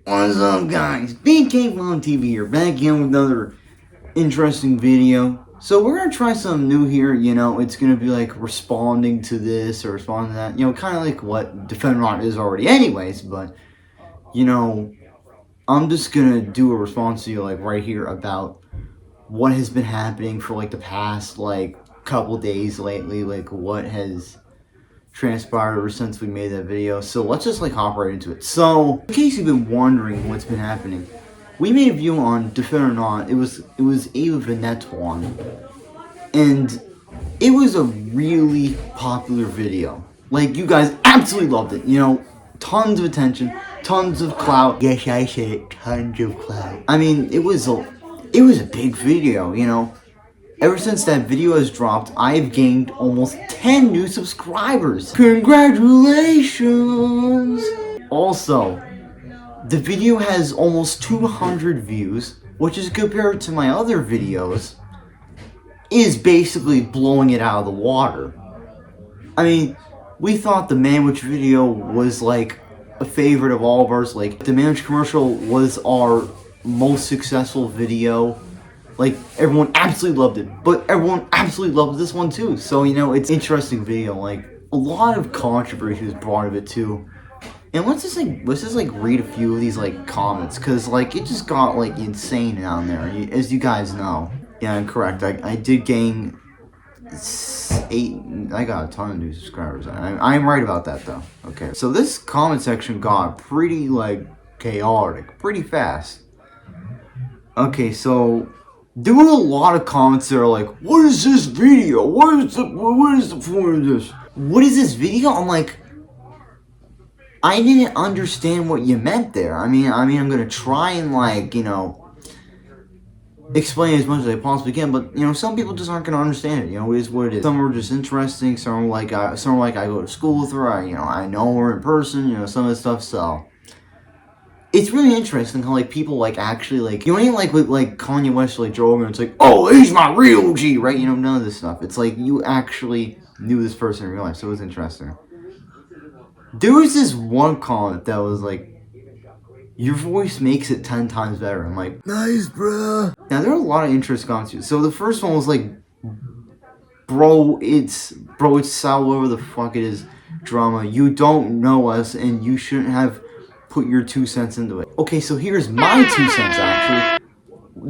What's up, guys? BK Vlog TV here, back again with another interesting video. So we're gonna try something new here. You know, it's gonna be like responding to this or responding to that. You know, kind of like what Venettone is already, anyways. But you know, I'm just gonna do a response to you like right here about what has been happening for like the past like couple days lately, like what has transpired ever since we made that video. So let's just like hop right into it. So in case you've been wondering what's been happening, we made a video on Defend or Not. It was a Venettone, and it was a really popular video. Like, you guys absolutely loved it. You know, tons of attention, tons of clout. Yes, I said it, tons of clout. I mean, it was a big video, you know. Ever since that video has dropped, I've gained almost 10 new subscribers. Congratulations! Also, the video has almost 200 views, which is compared to my other videos, is basically blowing it out of the water. I mean, we thought the Manwich video was like a favorite of all of ours. Like, the Manwich commercial was our most successful video. Like, everyone absolutely loved it, but everyone absolutely loved this one too. So, you know, it's an interesting video. Like, a lot of controversy was brought of it too. And let's just like read a few of these like comments, cause like it just got like insane down there, as you guys know. Yeah, I'm correct. I did gain 8. I got a ton of new subscribers. I'm right about that though. Okay, so this comment section got pretty like chaotic, pretty fast. Okay, so there were a lot of comments that are like, what is this video? What is the point of this? What is this video? I'm like, I didn't understand what you meant there. I mean, I'm gonna try and like, you know, explain as much as I possibly can, but you know, some people just aren't gonna understand it. You know, it is what it is. Some are just interesting. Some are like, I go to school with her. I know her in person. You know, some of the stuff. So it's really interesting how like people like actually like, you know, ain't like with like Kanye West, like Joe Rogan, it's like, oh, he's my real G, right? You know, none of this stuff. It's like you actually knew this person in real life, so it was interesting. There was this one comment that was like, your voice makes it 10 times better. I'm like, nice, bruh. Now there are a lot of interesting comments too. So the first one was like, bro, it's however the fuck it is, drama. You don't know us, and you shouldn't have put your 2 cents into it. Okay, so here's my 2 cents actually.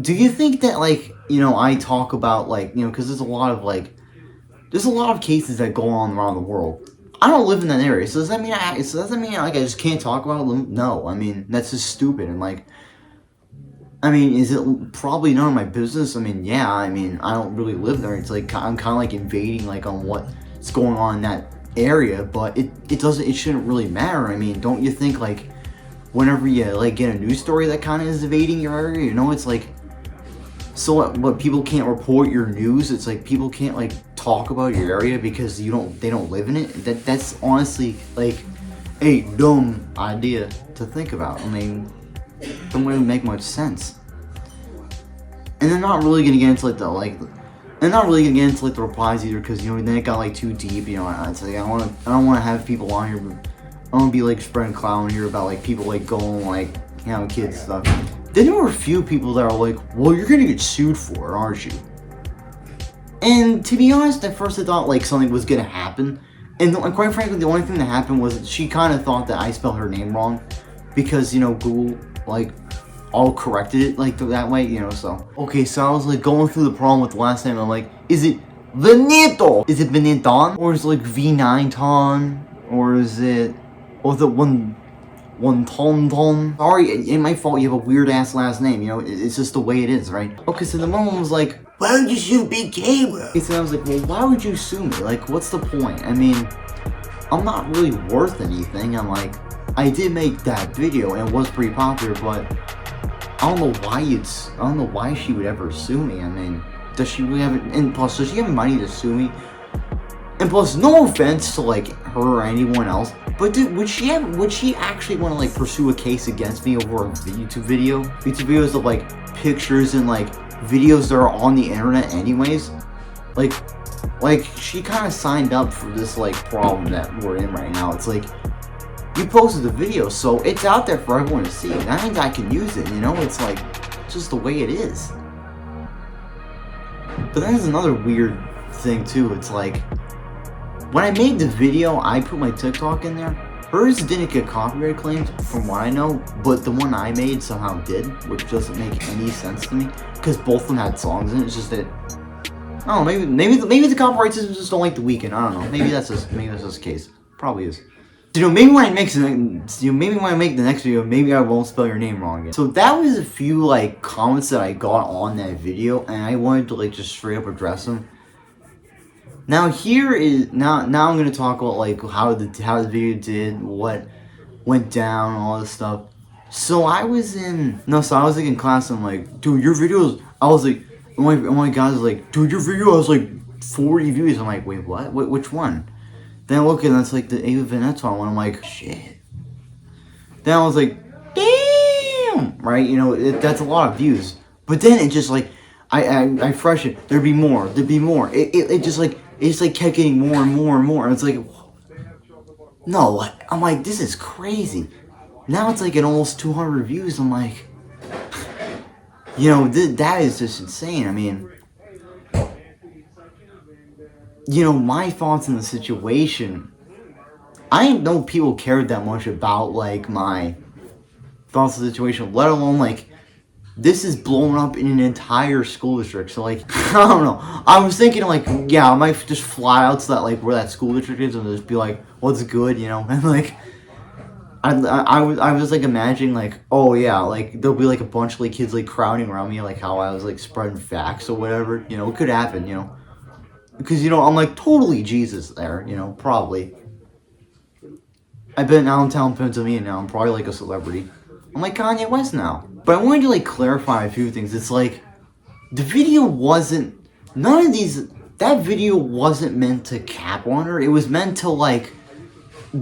Do you think that like, you know, I talk about like, you know, because there's a lot of cases that go on around the world. I don't live in that area, so does that mean like I just can't talk about them? No, I mean that's just stupid. And like, I mean, is it probably none of my business? I mean, yeah, I mean I don't really live there. It's like I'm kind of like invading like on what's going on in that area, but it shouldn't really matter. I mean, don't you think like whenever you like get a news story that kind of is invading your area, you know, it's like, so what people can't report your news? It's like people can't like talk about your area because they don't live in it. That's honestly like a dumb idea to think about. I mean, it don't really make much sense. And they're not really gonna get into like the replies either, because you know then it got like too deep. You know, it's like I don't want to have people on here. I don't be like spreading clown here about like people like going like, you know, kids stuff. Then there were a few people that are like, well, you're gonna get sued for it, aren't you? And to be honest, at first I thought like something was gonna happen. And quite frankly, the only thing that happened was she kind of thought that I spelled her name wrong. Because, you know, Google like all corrected it like that way, you know, so. Okay, so I was like going through the problem with the last name. I'm like, is it Venettone? Is it Venettone? Or is it like V9 ton? Or is it, or the one ton. Sorry, it ain't my fault you have a weird ass last name, you know, it's just the way it is, right? Okay, so the mom was like, why would you sue Big K, bro? Okay, so I was like, well, why would you sue me? Like, what's the point? I mean, I'm not really worth anything. I'm like, I did make that video and it was pretty popular, but I don't know why she would ever sue me. I mean, does she really have it? And plus, does she have money to sue me? And plus, no offense to like her or anyone else, but dude, would she actually want to like pursue a case against me over a YouTube video? YouTube videos of like pictures and like videos that are on the internet anyways? Like she kind of signed up for this like problem that we're in right now. It's like, you posted the video, so it's out there for everyone to see. That means I can use it, you know? It's like, just the way it is. But then there's another weird thing too. It's like, when I made the video, I put my TikTok in there. Hers didn't get copyright claimed, from what I know, but the one I made somehow did, which doesn't make any sense to me, because both of them had songs in it. It's just that, I don't know, maybe the copyright system just don't like The Weeknd. I don't know. Maybe that's just the case. Probably is. You know, maybe when I make the next video, maybe I won't spell your name wrong again. So that was a few like comments that I got on that video, and I wanted to like just straight up address them. Now now I'm gonna talk about like how the video did, what went down, all this stuff. So I was like in class, and I'm like, dude, your videos. I was like, one of my guys was like, dude, your video has like 40 views. I'm like, wait, what? Which one? Then I look and that's like the Venettone one. I'm like, shit. Then I was like, damn, right? You know, that's a lot of views. But then it just like, I fresh it. There'd be more. It just like kept getting more and more and more. And it's like, no, I'm like, this is crazy. Now it's like at almost 200 views. I'm like, you know, that is just insane. I mean, you know, my thoughts in the situation, I didn't know people cared that much about, like, my thoughts on the situation, let alone, like, this is blown up in an entire school district, so, like, I don't know, I was thinking, like, yeah, I might just fly out to that, like, where that school district is, and just be like, what's good, you know, and, like, I was, like, imagining, like, oh, yeah, like, there'll be, like, a bunch of, like, kids, like, crowding around me, like, how I was, like, spreading facts or whatever, you know, it could happen, you know. Because, you know, I'm like totally Jesus there, you know, probably. I've been downtown Pennsylvania now, I'm probably like a celebrity. I'm like Kanye West now. But I wanted to like clarify a few things. It's like, the video wasn't, that video wasn't meant to cap on her. It was meant to like,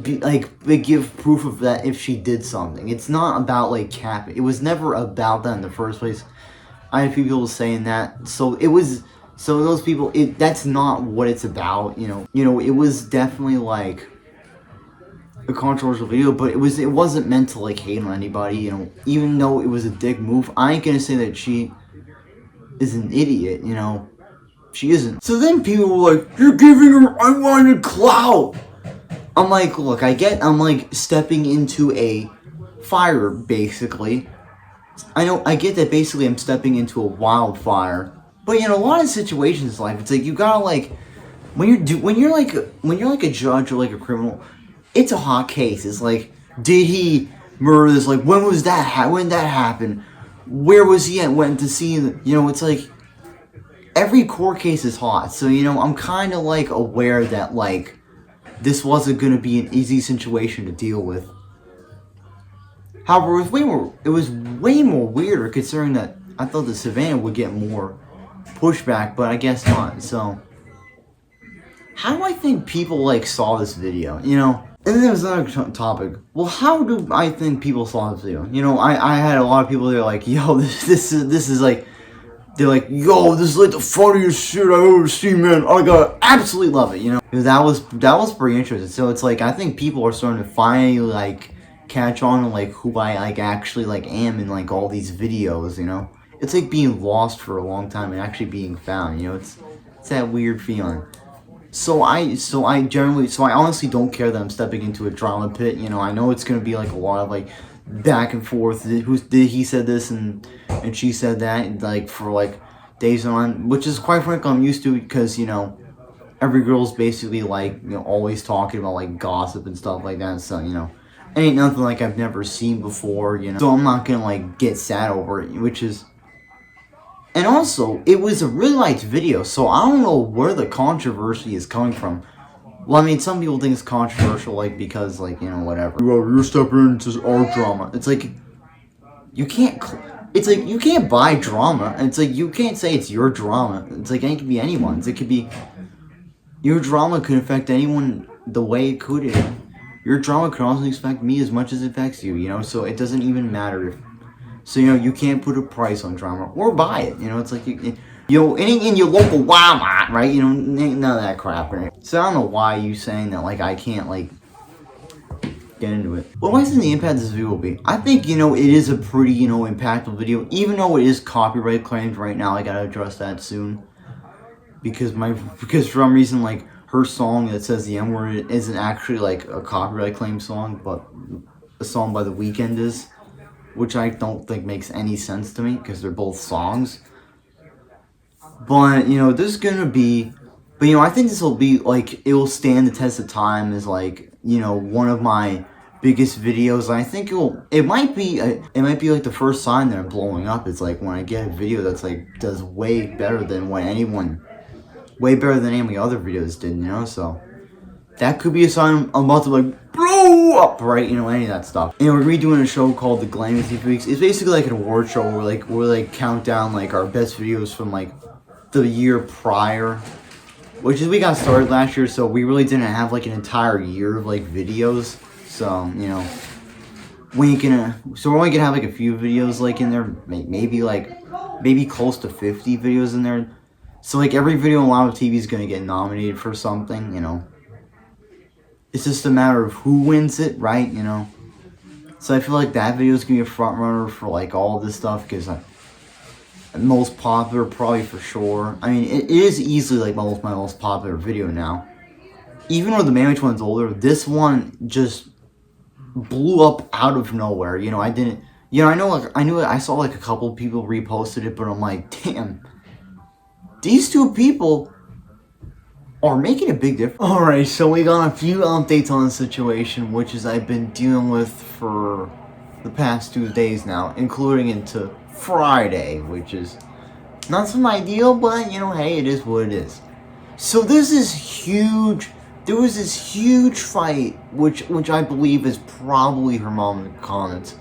give proof of that if she did something. It's not about like capping. It was never about that in the first place. I had a few people saying that, so those people, that's not what it's about, you know. You know, it was definitely like a controversial video, but it wasn't meant to like hate on anybody, you know. Even though it was a dick move, I ain't gonna say that she is an idiot, you know. She isn't. So then people were like, you're giving her unwanted clout. I'm like, look, I'm like stepping into a fire, basically. I get that basically I'm stepping into a wildfire. But you know, a lot of situations in life, it's like you gotta like, when you're like a judge or like a criminal, it's a hot case. It's like, did he murder this? Like, when was that? When did that happen? Where was he at? Went to see, you know, it's like every court case is hot. So you know, I'm kind of like aware that like this wasn't gonna be an easy situation to deal with. However, it was way more weirder considering that I thought the Savannah would get more pushback, but I guess not. So, how do I think people like saw this video? You know, and then there was another topic. Well, how do I think people saw this video? You know, I had a lot of people that are like, yo, this is like, they're like, yo, this is like the funniest shit I've ever seen, man. I gotta absolutely love it. You know, that was pretty interesting. So it's like I think people are starting to finally like catch on to like who I like actually like am in like all these videos. You know. It's like being lost for a long time and actually being found, you know, it's that weird feeling. So I honestly don't care that I'm stepping into a drama pit, you know. I know it's gonna be like a lot of like back and forth, he said this and she said that, and like for like days on, which is quite frankly I'm used to, because you know, every girl's basically like, you know, always talking about like gossip and stuff like that, so you know, it ain't nothing like I've never seen before, you know. So I'm not gonna like get sad over it, which is. And also, it was a really liked video, so I don't know where the controversy is coming from. Well, I mean, some people think it's controversial, like, because, like, you know, whatever. Well, you're stepping into our drama. It's like, you can't buy drama. It's like, you can't say it's your drama. It's like, it could be anyone's. It could be, your drama could affect anyone the way it could. Your drama could also affect me as much as it affects you, you know? So it doesn't even matter if. So, you know, you can't put a price on drama or buy it, you know, it's like, you know, in your local Walmart, right, you know, none of that crap, right? So I don't know why you saying that, like, I can't, like, get into it. What do I think the impact of this video will be? I think, it is a pretty, impactful video. Even though it is copyright claimed right now, I gotta address that soon. Because for some reason, like, her song that says the N-word isn't actually, like, a copyright claimed song, but a song by The Weeknd is. Which I don't think makes any sense to me, because they're both songs. But, this is gonna be... But, I think this will be, like, it will stand the test of time as, like, one of my biggest videos. And I think it might be, like, the first sign that I'm blowing up. It's, like, when I get a video that's, like, does way better than way better than any other videos did, so. That could be a sign I'm about to, like, blow up, right? Any of that stuff. We're redoing a show called The Glamorous Weeks. It's basically like an award show where, we count down, like, our best videos from, like, the year prior. Which is, we got started last year, so we really didn't have, like, an entire year of, like, videos. So, we're only gonna have, like, a few videos, like, in there. Maybe close to 50 videos in there. So, like, every video on Live TV is gonna get nominated for something, It's just a matter of who wins it, right, So I feel like that video is gonna be a front runner for, like, all of this stuff, because, most popular, probably for sure. I mean, it is easily, like, my most popular video now. Even though the Manwich one's older, this one just blew up out of nowhere. I didn't... I saw, like, a couple people reposted it, but I'm like, damn. These two people are making a big difference. Alright, so we got a few updates on the situation, which is I've been dealing with for the past 2 days now, including into Friday, which is not some ideal, but, hey, it is what it is. So this is huge. There was this huge fight, which I believe is probably her mom in the comments,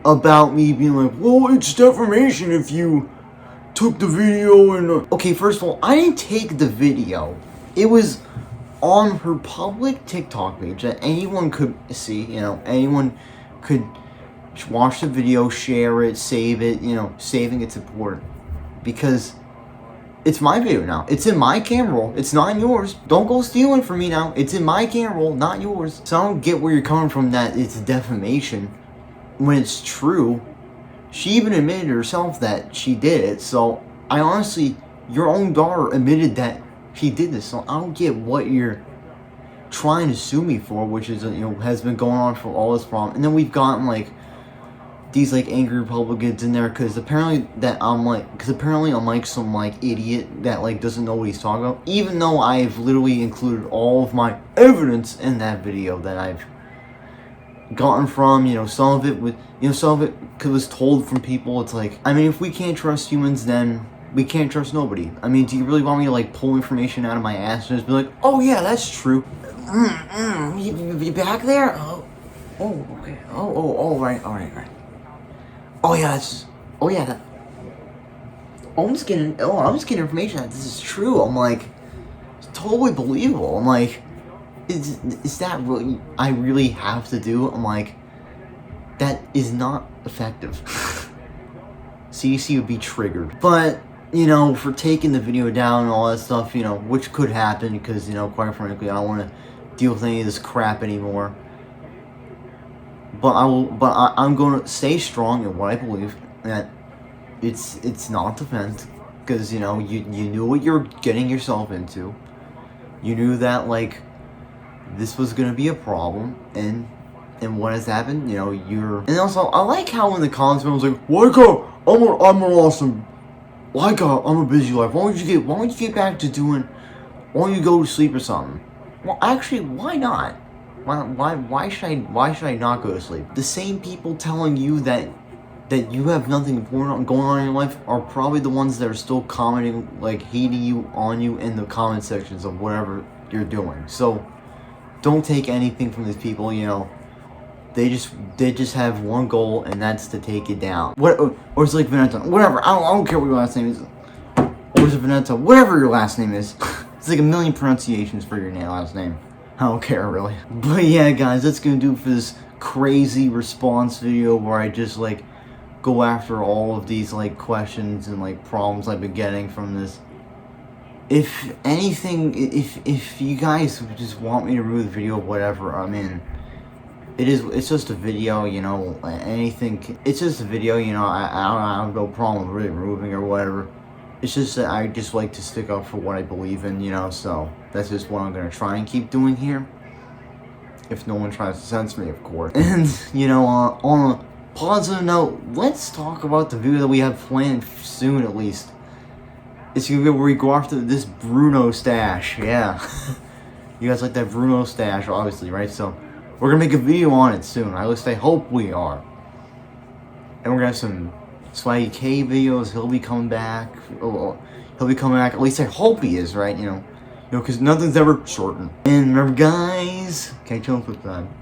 about me being like, well, it's defamation if you took the video and... Okay, first of all, I didn't take the video. It was on her public TikTok page that anyone could see, anyone could watch the video, share it, save it, saving it's important. Because it's my video now. It's in my camera roll. It's not in yours. Don't go stealing from me now. It's in my camera roll, not yours. So I don't get where you're coming from that it's defamation when it's true. She even admitted herself that she did it. So I honestly, your own daughter admitted that she did this. So I don't get what you're trying to sue me for, which is, has been going on for all this problem. And then we've gotten, like, these, like, angry Republicans in there, because apparently I'm like some, like, idiot that, like, doesn't know what he's talking about, even though I've literally included all of my evidence in that video that I've gotten from, some of it with, some of it was told from people. It's like, I mean, if we can't trust humans, then we can't trust nobody. I mean, do you really want me to, like, pull information out of my ass and just be like, oh yeah, that's true. You back there? Oh, okay. Oh, right. Oh yeah, I'm just getting information that this is true. I'm like, it's totally believable. I'm like, is that what I really have to do? I'm like, that is not effective. CDC would be triggered. But, for taking the video down and all that stuff, which could happen, because, quite frankly, I don't want to deal with any of this crap anymore. But I'm going to stay strong in what I believe, that it's not defense, because, you knew what you're getting yourself into. You knew that, like, this was going to be a problem, and what has happened, you're... And also, I like how in the comments, I was like, I'm an awesome... I'm a busy life. Why don't you get back to doing... Why don't you go to sleep or something? Well, actually, why not? Why should I not go to sleep? The same people telling you that you have nothing important going on in your life are probably the ones that are still commenting, like, hating on you in the comment sections of whatever you're doing. So don't take anything from these people. They just have one goal, and that's to take it down. Or it's like Venettone, whatever. I don't care what your last name is. Or is it Venettone? Whatever your last name is. It's like a million pronunciations for your last name. I don't care, really. But yeah, guys, that's gonna do it for this crazy response video where I just, like, go after all of these, like, questions and, like, problems I've been getting from this. If anything, if you guys just want me to remove the video, whatever, I'm in. It's just a video, you know, anything, it's just a video, you know, I have no problem with really removing or whatever. It's just that I just like to stick up for what I believe in, you know, so that's just what I'm gonna try and keep doing here. If no one tries to censor me, of course. And, you know, on a positive note, let's talk about the video that we have planned soon, at least. It's gonna be where we go after this Bruno stash, yeah. You guys like that Bruno stash, obviously, right? So, we're gonna make a video on it soon. At least I hope we are. And we're gonna have some Swaggy K videos. He'll be coming back. He'll be coming back. At least I hope he is, right? You know, because nothing's ever shortened. And remember, guys, catch you on the flip side.